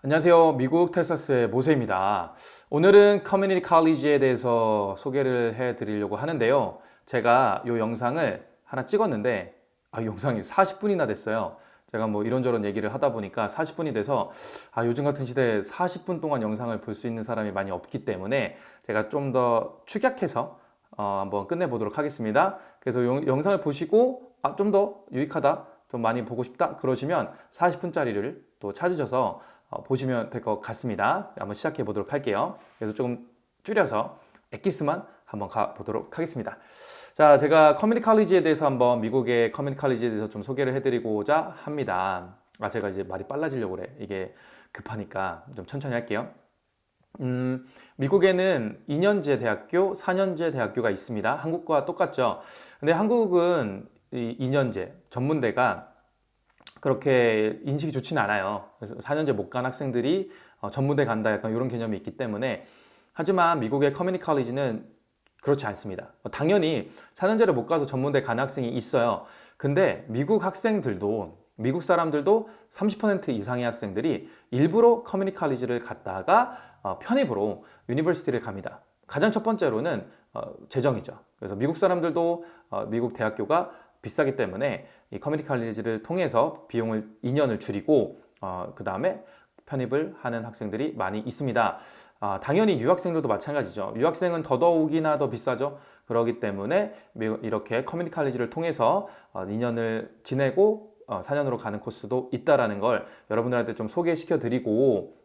안녕하세요. 미국 텍사스의 모세입니다. 오늘은 커뮤니티 칼리지에 대해서 소개를 해 드리려고 하는데요. 제가 이 영상을 하나 찍었는데 영상이 40분이나 됐어요. 제가 뭐 이런저런 얘기를 하다 보니까 40분이 돼서 요즘 같은 시대에 40분 동안 영상을 볼 수 있는 사람이 많이 없기 때문에 제가 좀 더 축약해서 한번 끝내보도록 하겠습니다. 그래서 영상을 보시고 좀 더 유익하다, 좀 많이 보고 싶다 그러시면 40분짜리를 또 찾으셔서 보시면 될 것 같습니다. 한번 시작해 보도록 할게요. 그래서 조금 줄여서 엑기스만 한번 가보도록 하겠습니다. 자, 제가 커뮤니티 칼리지에 대해서 한번 미국의 커뮤니티 칼리지에 대해서 좀 소개를 해드리고자 합니다. 제가 이제 말이 빨라지려고 그래. 이게 급하니까 좀 천천히 할게요. 미국에는 2년제 대학교, 4년제 대학교가 있습니다. 한국과 똑같죠. 근데 한국은 이 2년제 전문대가 그렇게 인식이 좋지는 않아요. 그래서 4년제 못 간 학생들이 전문대 간다 약간 이런 개념이 있기 때문에. 하지만 미국의 커뮤니티 칼리지는 그렇지 않습니다. 당연히 4년제를 못 가서 전문대 간 학생이 있어요. 근데 미국 사람들도 30% 이상의 학생들이 일부러 커뮤니티 칼리지를 갔다가 편입으로 유니버시티를 갑니다. 가장 첫 번째로는 재정이죠. 그래서 미국 사람들도 미국 대학교가 비싸기 때문에 이 커뮤니티 칼리지를 통해서 비용을 2년을 줄이고 그 다음에 편입을 하는 학생들이 많이 있습니다. 당연히 유학생들도 마찬가지죠. 유학생은 더더욱이나 더 비싸죠. 그렇기 때문에 이렇게 커뮤니티 칼리지를 통해서 2년을 지내고 4년으로 가는 코스도 있다라는 걸 여러분들한테 좀 소개시켜 드리고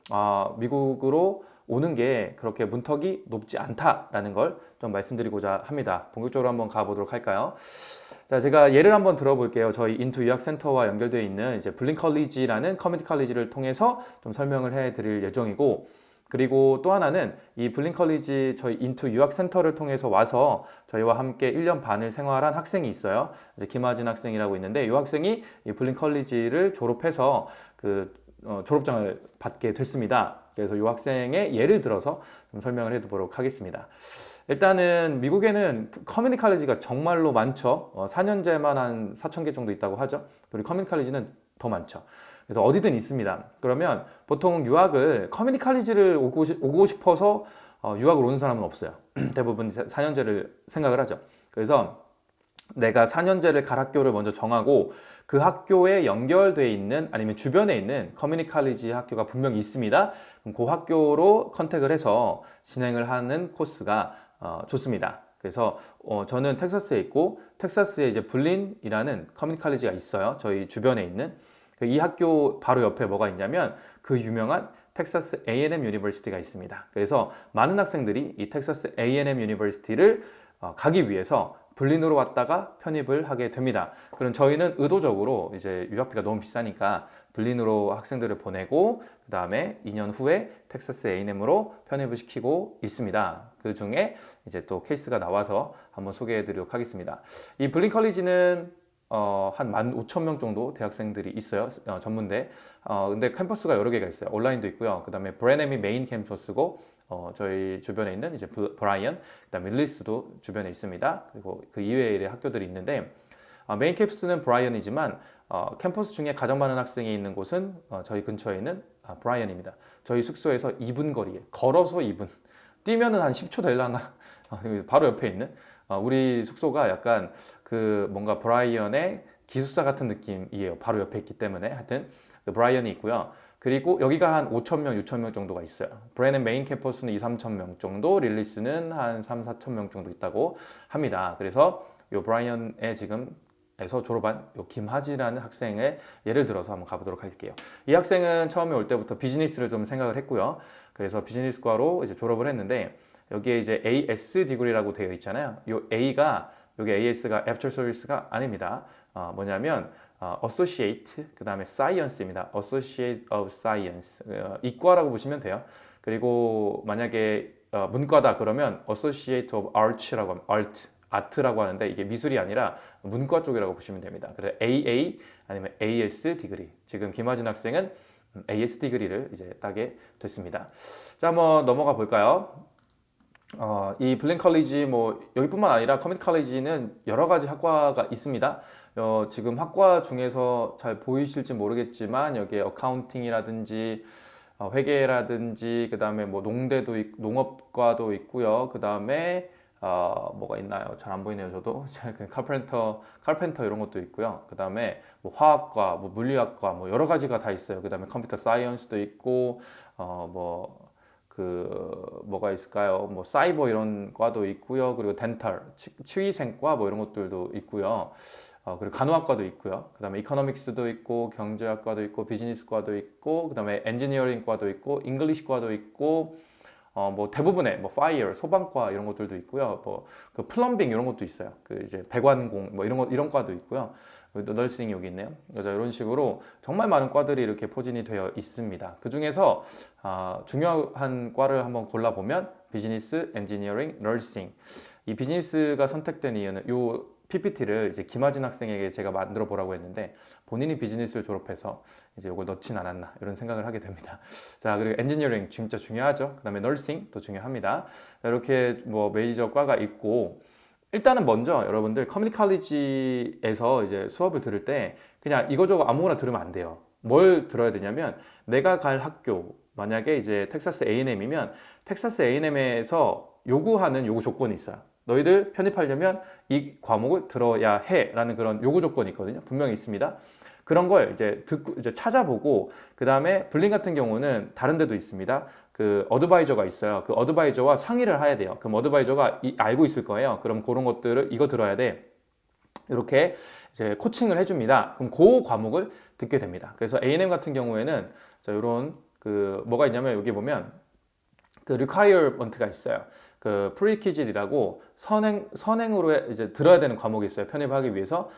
미국으로 오는 게 그렇게 문턱이 높지 않다라는 걸 좀 말씀드리고자 합니다. 본격적으로 한번 가보도록 할까요? 자, 제가 예를 한번 들어볼게요. 저희 인투 유학센터와 연결되어 있는 이제 블린 컬리지라는 커뮤니티 칼리지를 통해서 좀 설명을 해 드릴 예정이고, 그리고 또 하나는 이 블린 컬리지 저희 인투 유학센터를 통해서 와서 저희와 함께 1년 반을 생활한 학생이 있어요. 이제 김하진 학생이라고 있는데 이 학생이 이 블린 컬리지를 졸업해서 졸업장을 받게 됐습니다. 그래서 이 학생의 예를 들어서 좀 설명을 해보도록 하겠습니다. 일단은 미국에는 커뮤니티 칼리지가 정말로 많죠. 4년제만 한 4,000개 정도 있다고 하죠. 그리고 커뮤니티 칼리지는 더 많죠. 그래서 어디든 있습니다. 그러면 보통 유학을 커뮤니티 칼리지를 오고 싶어서 유학을 오는 사람은 없어요. 대부분 4년제를 생각을 하죠. 그래서 내가 4년제를 갈 학교를 먼저 정하고 그 학교에 연결되어 있는 아니면 주변에 있는 커뮤니티 칼리지 학교가 분명히 있습니다. 그럼 그 학교로 컨택을 해서 진행을 하는 코스가 좋습니다. 그래서 저는 텍사스에 있고 텍사스에 이제 블린이라는 커뮤니티 칼리지가 있어요. 저희 주변에 있는 이 학교 바로 옆에 뭐가 있냐면 그 유명한 텍사스 A&M 유니버시티가 있습니다. 그래서 많은 학생들이 이 텍사스 A&M 유니버시티를 가기 위해서 블린으로 왔다가 편입을 하게 됩니다. 그럼 저희는 의도적으로 이제 유학비가 너무 비싸니까 블린으로 학생들을 보내고 그 다음에 2년 후에 텍사스 A&M으로 편입을 시키고 있습니다. 그 중에 이제 또 케이스가 나와서 한번 소개해 드리도록 하겠습니다. 이 블린 컬리지는 한 15,000명 정도 대학생들이 있어요. 전문대. 근데 캠퍼스가 여러 개가 있어요. 온라인도 있고요. 그 다음에 브레넴이 메인 캠퍼스고, 저희 주변에 있는 이제 브라이언, 그 다음에 밀리스도 주변에 있습니다. 그리고 그 이외의 학교들이 있는데, 메인 캠퍼스는 브라이언이지만, 캠퍼스 중에 가장 많은 학생이 있는 곳은 저희 근처에 있는 브라이언입니다. 저희 숙소에서 2분 거리에, 걸어서 2분. 뛰면은 한 10초 될라나? 바로 옆에 있는. 우리 숙소가 약간 그 뭔가 브라이언의 기숙사 같은 느낌이에요. 바로 옆에 있기 때문에. 하여튼 그 브라이언이 있고요. 그리고 여기가 한 5,000명, 6,000명 정도가 있어요. 브레넨 메인 캠퍼스는 2, 3,000명 정도, 릴리스는 한 3, 4,000명 정도 있다고 합니다. 그래서 이 브라이언에 지금 에서 졸업한 요 김하지라는 학생의 예를 들어서 한번 가보도록 할게요. 이 학생은 처음에 올 때부터 비즈니스를 좀 생각을 했고요. 그래서 비즈니스과로 이제 졸업을 했는데 여기에 이제 AS 디그리라고 되어 있잖아요. 여기 AS가 After Service가 아닙니다. 뭐냐면 Associate 그 다음에 Science입니다. Associate of Science 이과라고 보시면 돼요. 그리고 만약에 문과다 그러면 Associate of Arts라고 하면 아트라고 하는데 이게 미술이 아니라 문과 쪽이라고 보시면 됩니다. 그래서 AA 아니면 AS 디그리. 지금 김하진 학생은 AS 디그리를 이제 따게 됐습니다. 자, 한번 넘어가 볼까요? 이 블린 컬리지 뭐 여기뿐만 아니라 커뮤니티 컬리지는 여러 가지 학과가 있습니다. 지금 학과 중에서 잘 보이실지 모르겠지만 여기에 어카운팅이라든지 회계라든지 그다음에 뭐 농대도 농업과도 있고요. 그다음에 뭐가 있나요? 잘 안 보이네요, 저도. 칼펜터 이런 것도 있고요. 그다음에 뭐 화학과, 뭐 물리학과, 뭐 여러 가지가 다 있어요. 그다음에 컴퓨터 사이언스도 있고, 뭐가 있을까요? 뭐 사이버 이런 과도 있고요. 그리고 덴탈, 치위생과 뭐 이런 것들도 있고요. 그리고 간호학과도 있고요. 그다음에 이코노믹스도 있고, 경제학과도 있고, 비즈니스과도 있고, 그다음에 엔지니어링과도 있고, 잉글리시과도 있고, 뭐 대부분의 뭐 파이어, 소방과 이런 것들도 있고요. 뭐그 플럼빙 이런 것도 있어요. 그 이제 배관공 뭐 이런 과도 있고요. 널싱 여기 있네요. 그래서 이런 식으로 정말 많은 과들이 이렇게 포진이 되어 있습니다. 그 중에서 중요한 과를 한번 골라보면 비즈니스, 엔지니어링, 널싱. 이 비즈니스가 선택된 이유는 요 PPT를 이제 김하진 학생에게 제가 만들어 보라고 했는데 본인이 비즈니스를 졸업해서 이제 이걸 넣진 않았나 이런 생각을 하게 됩니다. 자, 그리고 엔지니어링 진짜 중요하죠. 그다음에 널싱도 중요합니다. 자, 이렇게 뭐 메이저 과가 있고 일단은 먼저 여러분들 커뮤니티 칼리지에서 이제 수업을 들을 때 그냥 이거저거 아무거나 들으면 안 돼요. 뭘 들어야 되냐면 내가 갈 학교 만약에 이제 텍사스 A&M이면 텍사스 A&M에서 요구하는 요구 조건이 있어요. 너희들 편입하려면 이 과목을 들어야 해 라는 그런 요구 조건이 있거든요. 분명히 있습니다. 그런 걸 이제 듣고 이제 찾아보고 그 다음에 블린 같은 경우는 다른 데도 있습니다. 그 어드바이저가 있어요. 그 어드바이저와 상의를 해야 돼요. 그럼 어드바이저가 알고 있을 거예요. 그럼 그런 것들을 이거 들어야 돼. 이렇게 이제 코칭을 해줍니다. 그럼 그 과목을 듣게 됩니다. 그래서 A&M 같은 경우에는 자, 이런 그 뭐가 있냐면 여기 보면 그 requirement가 있어요. 그 프리퀴즈이라고 선행으로 이제 들어야 되는 과목이 있어요. 편입하기 위해서.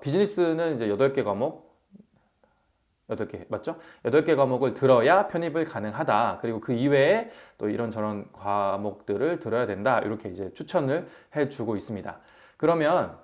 비즈니스는 이제 8개 과목 8개 맞죠? 8개 과목을 들어야 편입을 가능하다. 그리고 그 이외에 또 이런저런 과목들을 들어야 된다. 이렇게 이제 추천을 해주고 있습니다. 그러면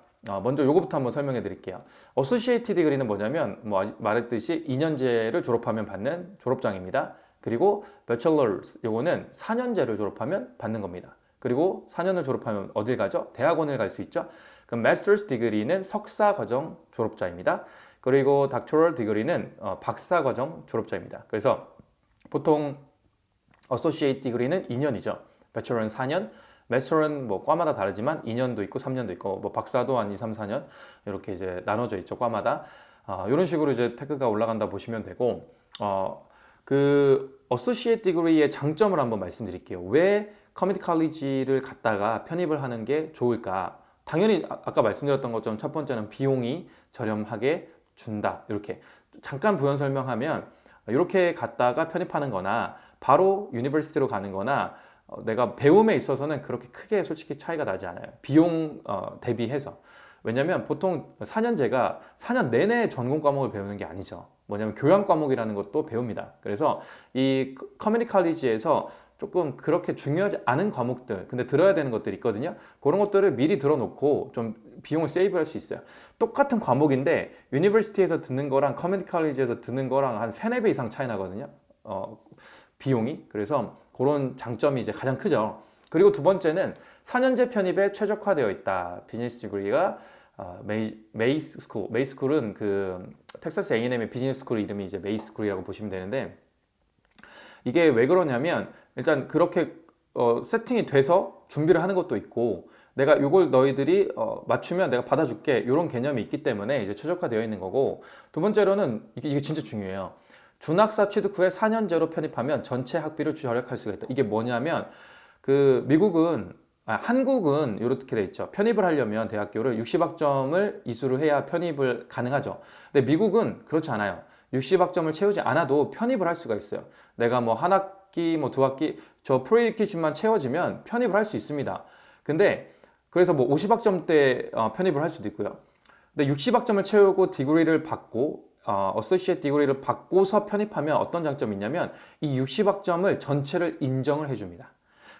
먼저 요거부터 한번 설명해 드릴게요. 어소시에이트 디그리는 뭐냐면 뭐 말했듯이 2년제를 졸업하면 받는 졸업장입니다. 그리고 배철러스 요거는 4년제를 졸업하면 받는 겁니다. 그리고 4년을 졸업하면 어딜 가죠? 대학원을 갈 수 있죠. 그럼 마스터스 디그리는 석사 과정 졸업자입니다. 그리고 닥터럴 디그리는 박사 과정 졸업자입니다. 그래서 보통 어소시에이트 디그리는 2년이죠. 배철러는 4년, 마스터는 뭐 과마다 다르지만 2년도 있고 3년도 있고 뭐 박사도 한 2, 3, 4년 이렇게 이제 나눠져 있죠. 과마다. 이런 식으로 이제 태그가 올라간다 보시면 되고 그 어소시에이트 디그리의 장점을 한번 말씀드릴게요. 왜 커뮤니티 칼리지를 갔다가 편입을 하는 게 좋을까? 당연히 아까 말씀드렸던 것처럼 첫 번째는 비용이 저렴하게 준다. 이렇게 잠깐 부연 설명하면 이렇게 갔다가 편입하는 거나 바로 유니버시티로 가는 거나 내가 배움에 있어서는 그렇게 크게 솔직히 차이가 나지 않아요. 비용 대비해서. 왜냐면 보통 4년제가 4년 내내 전공 과목을 배우는 게 아니죠. 뭐냐면 교양 과목이라는 것도 배웁니다. 그래서 이 커뮤니티 칼리지에서 조금 그렇게 중요하지 않은 과목들 근데 들어야 되는 것들이 있거든요. 그런 것들을 미리 들어놓고 좀 비용을 세이브할 수 있어요. 똑같은 과목인데 유니버시티에서 듣는 거랑 커뮤니티 칼리지에서 듣는 거랑 한 3, 4배 이상 차이 나거든요. 비용이. 그래서 그런 장점이 이제 가장 크죠. 그리고 두 번째는 4년제 편입에 최적화되어 있다. 비즈니스 디그리가 메이스쿨은 그 텍사스 A&M의 비즈니스 스쿨 이름이 이제 메이스쿨이라고 보시면 되는데 이게 왜 그러냐면 일단 그렇게 세팅이 돼서 준비를 하는 것도 있고 내가 이걸 너희들이 맞추면 내가 받아줄게 이런 개념이 있기 때문에 이제 최적화되어 있는 거고 두 번째로는 이게 진짜 중요해요. 준학사 취득 후에 4년제로 편입하면 전체 학비를 절약할 수가 있다. 이게 뭐냐면 그 한국은 이렇게 돼 있죠. 편입을 하려면 대학교를 60학점을 이수를 해야 편입을 가능하죠. 근데 미국은 그렇지 않아요. 60학점을 채우지 않아도 편입을 할 수가 있어요. 내가 뭐 한 학기, 뭐 두 학기, 저 프리퀴즈만 채워지면 편입을 할 수 있습니다. 근데 그래서 뭐 50학점 때 편입을 할 수도 있고요. 근데 60학점을 채우고 디그리를 받고 어소시에이트 디그리를 받고서 편입하면 어떤 장점이 있냐면 이 60학점을 전체를 인정을 해줍니다.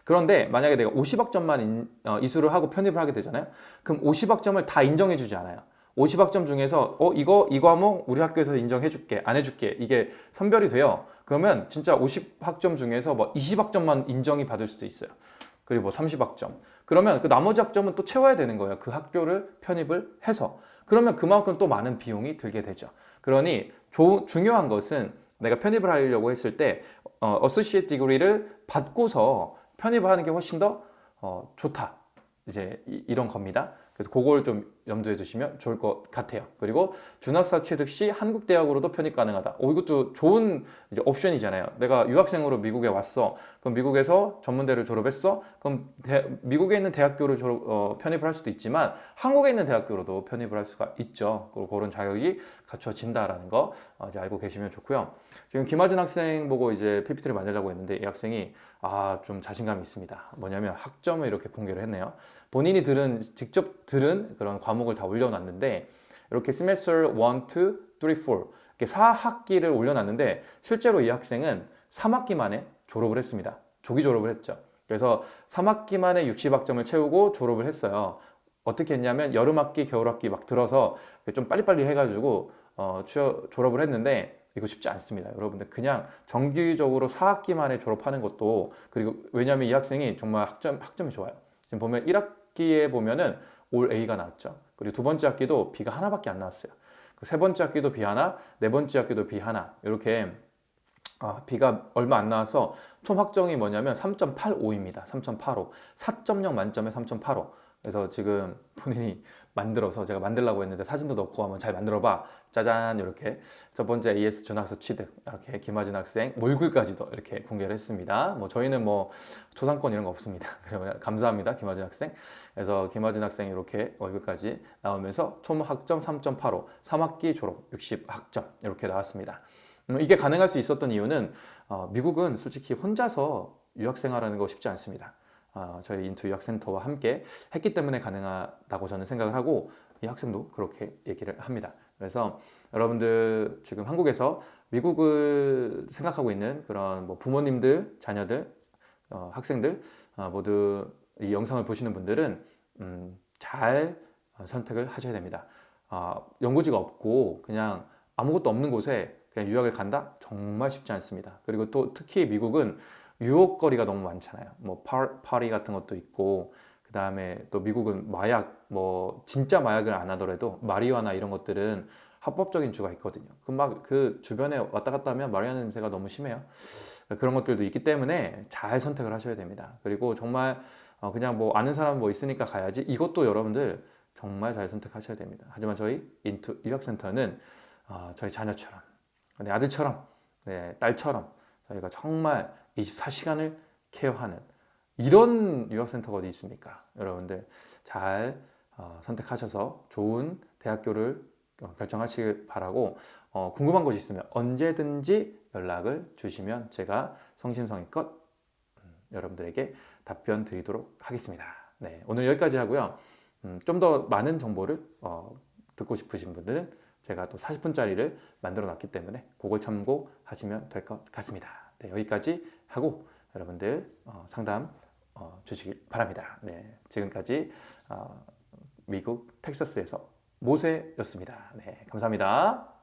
그런데 만약에 내가 50학점만 이수를 하고 편입을 하게 되잖아요. 그럼 50학점을 다 인정해 주지 않아요. 50학점 중에서 이 과목 우리 학교에서 인정해 줄게 안 해줄게 이게 선별이 돼요. 그러면 진짜 50학점 중에서 뭐 20학점만 인정이 받을 수도 있어요. 그리고 뭐 30학점. 그러면 그 나머지 학점은 또 채워야 되는 거예요. 그 학교를 편입을 해서. 그러면 그만큼 또 많은 비용이 들게 되죠. 그러니 중요한 것은 내가 편입을 하려고 했을 때 어소시에이트 디그리를 받고서 편입을 하는 게 훨씬 더 좋다. 이제 이런 겁니다. 그래서 그걸 좀 염두에 두시면 좋을 것 같아요. 그리고 준학사 취득 시 한국 대학으로도 편입 가능하다. 이것도 좋은 이제 옵션이잖아요. 내가 유학생으로 미국에 왔어. 그럼 미국에서 전문대를 졸업했어. 그럼 미국에 있는 대학교를 편입을 할 수도 있지만 한국에 있는 대학교로도 편입을 할 수가 있죠. 그리고 그런 자격이 갖춰진다라는 거 이제 알고 계시면 좋고요. 지금 김하진 학생 보고 이제 PPT를 만들려고 했는데 이 학생이 좀 자신감이 있습니다. 뭐냐면 학점을 이렇게 공개를 했네요. 본인이 직접 들은 그런 과목을 다 올려놨는데 이렇게 semester 1, 2, 3, 4 이렇게 4학기를 올려놨는데 실제로 이 학생은 3학기 만에 졸업을 했습니다. 조기 졸업을 했죠. 그래서 3학기 만에 60학점을 채우고 졸업을 했어요. 어떻게 했냐면 여름학기, 겨울학기 막 들어서 좀 빨리빨리 해가지고 졸업을 했는데 이거 쉽지 않습니다. 여러분들 그냥 정기적으로 4학기 만에 졸업하는 것도 그리고 왜냐하면 이 학생이 정말 학점이 좋아요. 지금 보면 1학기에 보면은 올 A가 나왔죠. 그리고 두 번째 학기도 B가 하나밖에 안 나왔어요. 세 번째 학기도 B 하나, 네 번째 학기도 B 하나 이렇게 B가 얼마 안 나와서 총 학점이 뭐냐면 3.85입니다. 3.85. 4.0 만점에 3.85. 그래서 지금 본인이 만들어서 제가 만들라고 했는데 사진도 넣고 한번 잘 만들어봐. 짜잔 이렇게 첫 번째 AS 준학사 취득 이렇게 김하진 학생 몰글까지도 이렇게 공개를 했습니다. 뭐 저희는 뭐 초상권 이런 거 없습니다. 감사합니다 김하진 학생. 그래서 김하진 학생 이렇게 월급까지 나오면서 총 학점 3.85, 3학기 졸업 60학점 이렇게 나왔습니다. 이게 가능할 수 있었던 이유는 미국은 솔직히 혼자서 유학생활하는 거 쉽지 않습니다. 저희 인투 유학센터와 함께 했기 때문에 가능하다고 저는 생각을 하고 이 학생도 그렇게 얘기를 합니다. 그래서 여러분들 지금 한국에서 미국을 생각하고 있는 그런 뭐 부모님들, 자녀들, 학생들 모두 이 영상을 보시는 분들은 잘 선택을 하셔야 됩니다. 연고지가 없고 그냥 아무것도 없는 곳에 그냥 유학을 간다? 정말 쉽지 않습니다. 그리고 또 특히 미국은 유혹거리가 너무 많잖아요. 뭐 파리 같은 것도 있고 그 다음에 또 미국은 마약 뭐 진짜 마약을 안 하더라도 마리화나 이런 것들은 합법적인 주가 있거든요. 그 주변에 왔다 갔다 하면 마리화 냄새가 너무 심해요. 그런 것들도 있기 때문에 잘 선택을 하셔야 됩니다. 그리고 정말 그냥 뭐 아는 사람 뭐 있으니까 가야지 이것도 여러분들 정말 잘 선택하셔야 됩니다. 하지만 저희 인투 유학센터는 저희 자녀처럼 내 아들처럼 내 딸처럼 저희가 정말 24시간을 케어하는 이런 유학센터가 어디 있습니까? 여러분들 잘 선택하셔서 좋은 대학교를 결정하시길 바라고 궁금한 것이 있으면 언제든지 연락을 주시면 제가 성심성의껏 여러분들에게 답변 드리도록 하겠습니다. 네, 오늘 여기까지 하고요. 좀 더 많은 정보를 듣고 싶으신 분들은 제가 또 40분짜리를 만들어 놨기 때문에 그걸 참고하시면 될 것 같습니다. 네, 여기까지 하고 여러분들 상담 주시길 바랍니다. 네, 지금까지 미국 텍사스에서 모세였습니다. 네, 감사합니다.